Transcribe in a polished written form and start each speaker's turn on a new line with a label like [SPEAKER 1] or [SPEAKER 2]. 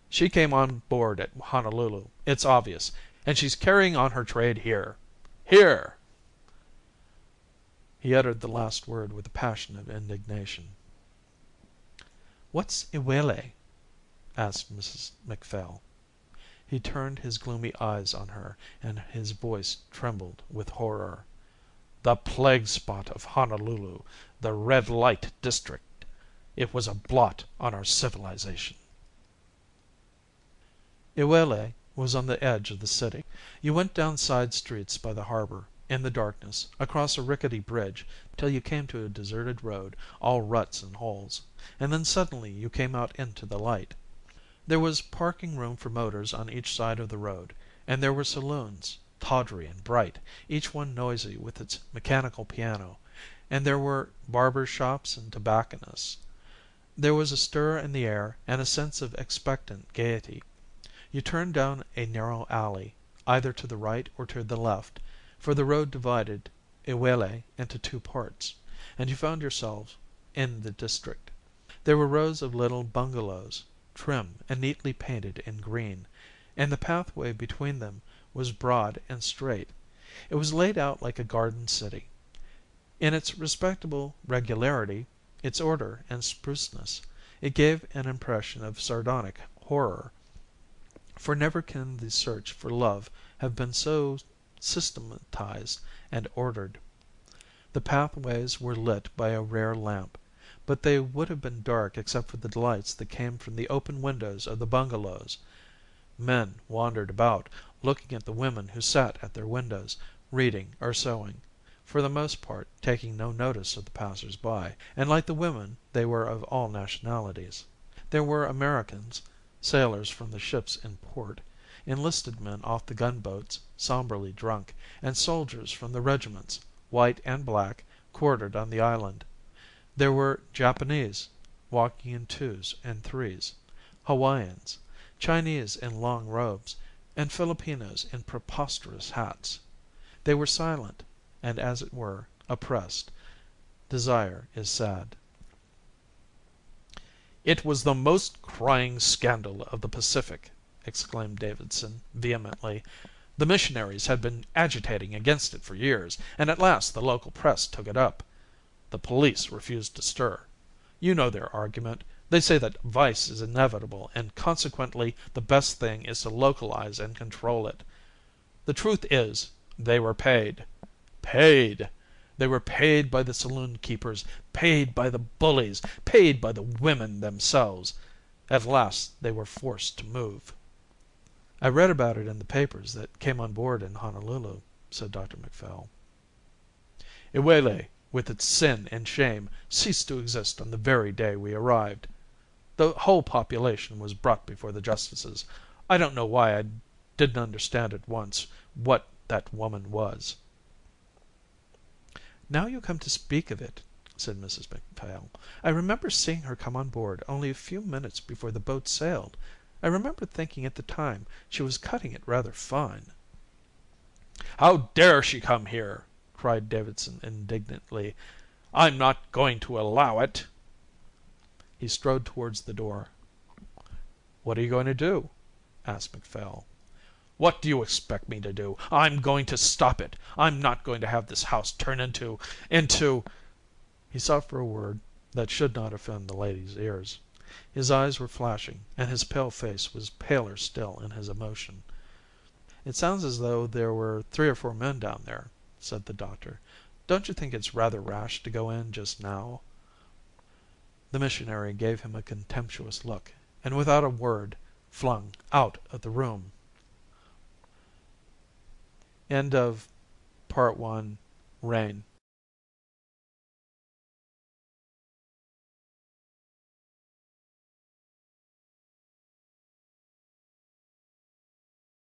[SPEAKER 1] She came on board at Honolulu, it's obvious, and she's carrying on her trade here. Here!" He uttered the last word with a passion of indignation. "What's Iwele?" asked Mrs Macphail. He turned his gloomy eyes on her, and his voice trembled with horror. "The plague spot of Honolulu, the red light district. It was a blot on our civilization." Iwele was on the edge of the city. You went down side streets by the harbour, in the darkness, across a rickety bridge, till you came to a deserted road, all ruts and holes, and then suddenly you came out into the light. There was parking room for motors on each side of the road, and there were saloons, tawdry and bright, each one noisy with its mechanical piano, and there were barbers' shops and tobacconists. There was a stir in the air and a sense of expectant gaiety. You turned down a narrow alley, either to the right or to the left, for the road divided Iwele into two parts, and you found yourself in the district. There were rows of little bungalows, trim and neatly painted in green, and the pathway between them was broad and straight. It was laid out like a garden city. In its respectable regularity, its order and spruceness, it gave an impression of sardonic horror. For never can the search for love have been so systematized and ordered. The pathways were lit by a rare lamp, but they would have been dark except for the lights that came from the open windows of the bungalows. Men wandered about, looking at the women who sat at their windows, reading or sewing, for the most part taking no notice of the passers-by, and like the women they were of all nationalities. There were Americans, sailors from the ships in port, enlisted men off the gunboats, sombrely drunk, and soldiers from the regiments, white and black, quartered on the island. There were Japanese, walking in twos and threes, Hawaiians, Chinese in long robes, and Filipinos in preposterous hats. They were silent, and as it were, oppressed. Desire is sad. "It was the most crying scandal of the Pacific," exclaimed Davidson vehemently. "The missionaries had been agitating against it for years, and at last the local press took it up. The police refused to stir. You know their argument. They say that vice is inevitable, and consequently the best thing is to localize and control it. The truth is, they were paid. Paid! They were paid by the saloon keepers, paid by the bullies, paid by the women themselves. At last they were forced to move." "I read about it in the papers that came on board in Honolulu," said Dr Macphail. "Iwele, with its sin and shame, ceased to exist on the very day we arrived. The whole population was brought before the justices. I don't know why I didn't understand at once what that woman was." "Now you come to speak of it," said Mrs Macphail, "I remember seeing her come on board only a few minutes before the boat sailed. I remember thinking at the time she was cutting it rather fine." "How dare she come here!" cried Davidson indignantly. "I'm not going to allow it." He strode towards the door. "What are you going to do?" asked Macphail. "What do you expect me to do? I'm going to stop it. I'm not going to have this house turned into—" He sought for a word that should not offend the lady's ears. His eyes were flashing, and his pale face was paler still in his emotion. "It sounds as though there were 3 or 4 men down there," said the doctor. "Don't you think it's rather rash to go in just now?" The missionary gave him a contemptuous look, and without a word flung out of the room. End of Part 1, Rain.